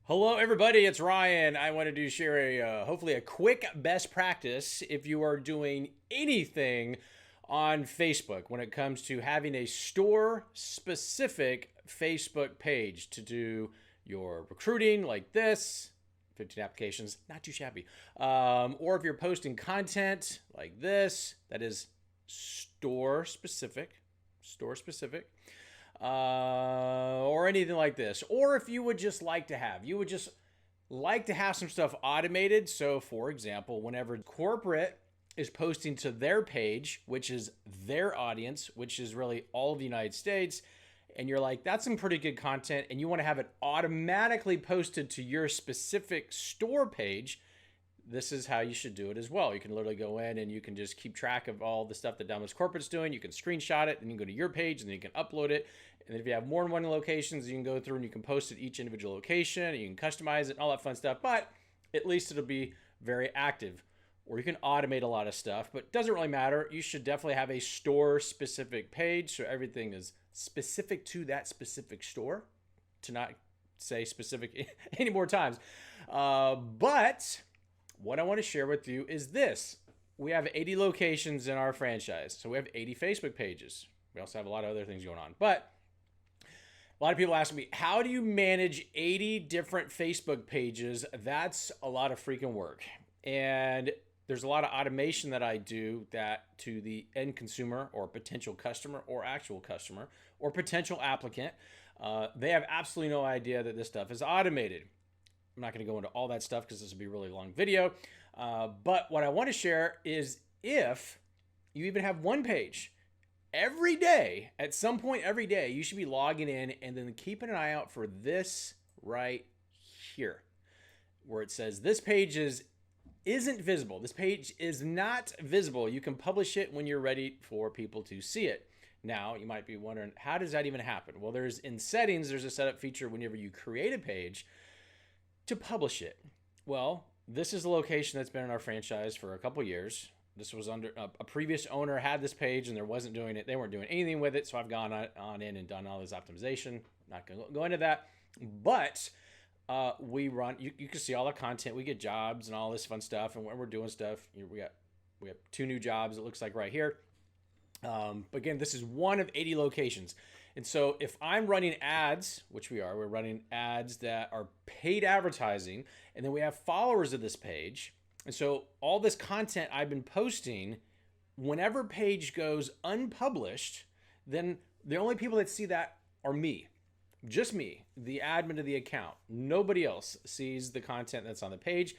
Hello, everybody. It's Ryan. I wanted to share hopefully a quick best practice if you are doing anything on Facebook when it comes to having a store specific Facebook page to do your recruiting like this. 15 applications, not too shabby. Or if you're posting content like this, that is store specific, store specific, or anything like this. Or if you would just like to have, you would just like to have some stuff automated. So, for example, whenever corporate is posting to their page, which is their audience, which is really all of the United States, and you're like, that's some pretty good content, and you want to have it automatically posted to your specific store page, this is how you should do it as well. You can literally go in and you can just keep track of all the stuff that Domino's Corporate's doing. You can screenshot it, and you can go to your page, and then you can upload it. And if you have more than one locations, you can go through and you can post it each individual location, and you can customize it and all that fun stuff. But at least it'll be very active. Or you can automate a lot of stuff, but it doesn't really matter. You should definitely have a store-specific page so everything is specific to that specific store, to not say specific any more times. But what I want to share with you is this. We have 80 locations in our franchise, so we have 80 Facebook pages. We also have a lot of other things going on. But a lot of people ask me, how do you manage 80 different Facebook pages? That's a lot of freaking work. And there's a lot of automation that I do that to the end consumer or potential customer or actual customer or potential applicant. They have absolutely no idea that this stuff is automated. I'm not going to go into all that stuff because this would be a really long video. But what I want to share is if you even have one page, every day, at some point every day, you should be logging in and then keeping an eye out for this right here, where it says this page isn't visible. This page is not visible. You can publish it when you're ready for people to see it. Now, you might be wondering, how does that even happen? Well, in settings, there's a setup feature whenever you create a page to publish it. Well, this is a location that's been in our franchise for a couple years. This was under a previous owner had this page and they weren't doing anything with it. So I've gone on in and done all this optimization. Not going to go into that, but we run. You can see all the content. We get jobs and all this fun stuff. And when we're doing stuff, we have 2 new jobs. It looks like right here. But again, this is one of 80 locations. And so if I'm running ads, which we're running ads that are paid advertising, and then we have followers of this page. And so all this content I've been posting, whenever page goes unpublished, then the only people that see that are me. Just me, the admin of the account. Nobody else sees the content that's on the page.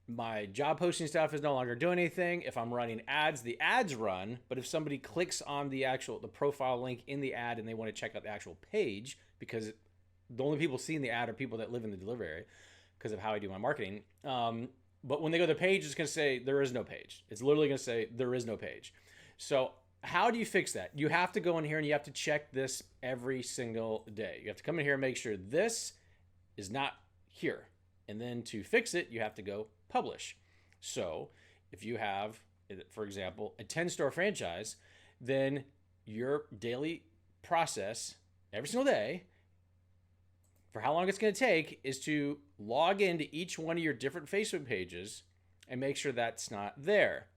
My job posting stuff is no longer doing anything. If I'm running ads, the ads run. But if somebody clicks on the profile link in the ad and they want to check out the actual page, because the only people seeing the ad are people that live in the delivery area because of how I do my marketing. But when they go to the page, it's going to say there is no page. It's literally going to say there is no page. So how do you fix that? You have to go in here and you have to check this every single day. You have to come in here and make sure this is not here. And then to fix it, you have to go publish. So if you have, for example, a 10-store franchise, then your daily process every single day, for how long it's going to take, is to log into each one of your different Facebook pages and make sure that's not there.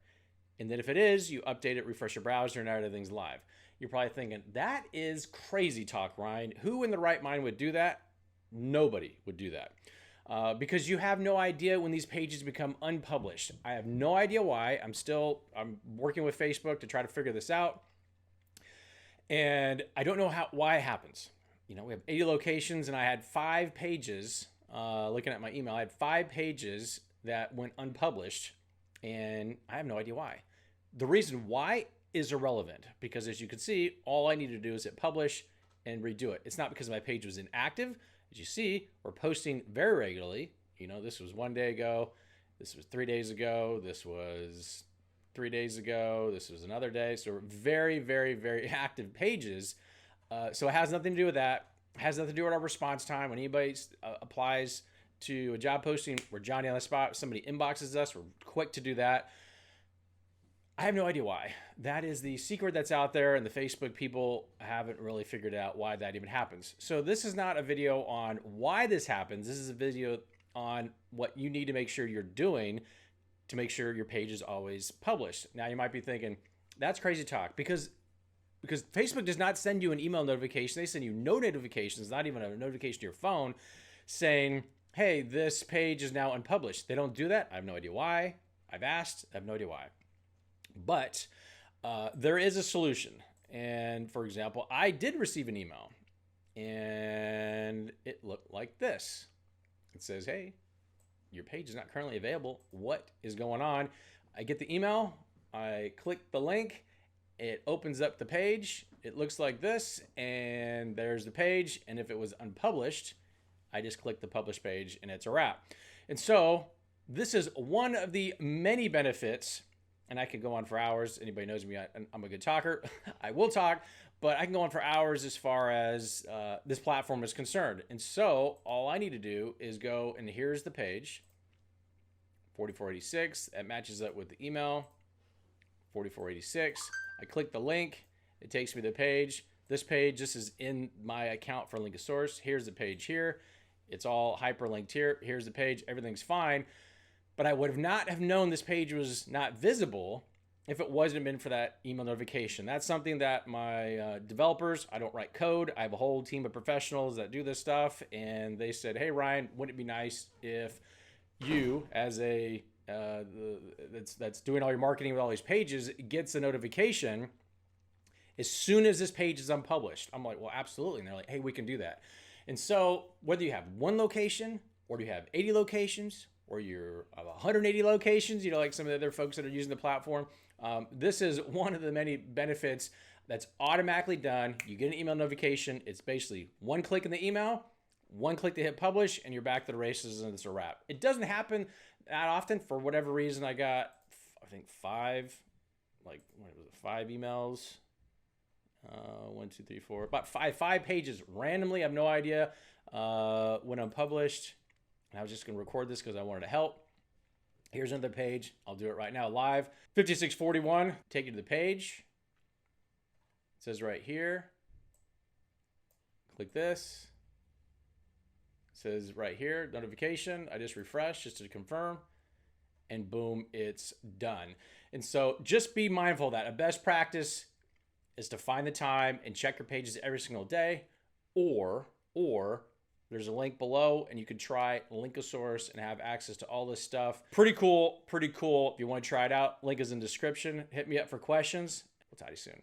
And then if it is, you update it, refresh your browser, and now everything's live. You're probably thinking, that is crazy talk, Ryan. Who in the right mind would do that? Nobody would do that. Because you have no idea when these pages become unpublished. I have no idea why. I'm working with Facebook to try to figure this out. And I don't know why it happens. We have 80 locations and I had 5 pages, looking at my email, I had 5 pages that went unpublished and I have no idea why. The reason why is irrelevant because as you can see, all I need to do is hit publish and redo it. It's not because my page was inactive. As you see, we're posting very regularly. This was 1 day ago. This was 3 days ago. This was 3 days ago. This was another day. So we're very, very, very active pages. So it has nothing to do with that. It has nothing to do with our response time. When anybody applies to a job posting, we're Johnny on the spot. If somebody inboxes us, we're quick to do that. I have no idea why. That is the secret that's out there, and the Facebook people haven't really figured out why that even happens. So this is not a video on why this happens. This is a video on what you need to make sure you're doing to make sure your page is always published. Now you might be thinking, that's crazy talk, because Facebook does not send you an email notification. They send you no notifications, not even a notification to your phone saying, hey, this page is now unpublished. They don't do that. I have no idea why. I've asked. I have no idea why. But there is a solution. And for example, I did receive an email and it looked like this. It says, hey, your page is not currently available. What is going on? I get the email. I click the link. It opens up the page. It looks like this, and there's the page. And if it was unpublished, I just click the publish page and it's a wrap. And so this is one of the many benefits, and I could go on for hours. Anybody knows me, I'm a good talker. I will talk, but I can go on for hours as far as this platform is concerned. And so all I need to do is go, and here's the page, 4486. That matches up with the email, 4486. I click the link. It takes me to the page. This page, this is in my account for Linkosaurus. Here's the page here. It's all hyperlinked here. Here's the page. Everything's fine. But I would not have known this page was not visible if it wasn't been for that email notification. That's something that my developers, I don't write code. I have a whole team of professionals that do this stuff. And they said, hey, Ryan, wouldn't it be nice if you, as a that's doing all your marketing with all these pages, gets a notification as soon as this page is unpublished? I'm like, well, absolutely. And they're like, hey, we can do that. And so whether you have one location or you have 80 locations or you're 180 locations, you know, like some of the other folks that are using the platform, this is one of the many benefits that's automatically done. You get an email notification. It's basically one click in the email, one click to hit publish, and you're back to the races, and it's a wrap. It doesn't happen that often. For whatever reason, I got, I think five emails. 1, 2, 3, 4, about five pages randomly. I have no idea when I'm published. And I was just going to record this because I wanted to help. Here's another page. I'll do it right now live. 5641, take you to the page. It says right here. Click this. It says right here, notification. I just refresh just to confirm. And boom, it's done. And so just be mindful of that. A best practice is to find the time and check your pages every single day, or there's a link below and you can try Linkosaurus and have access to all this stuff. Pretty cool. If you want to try it out, link is in the description. Hit me up for questions. We'll talk to you soon.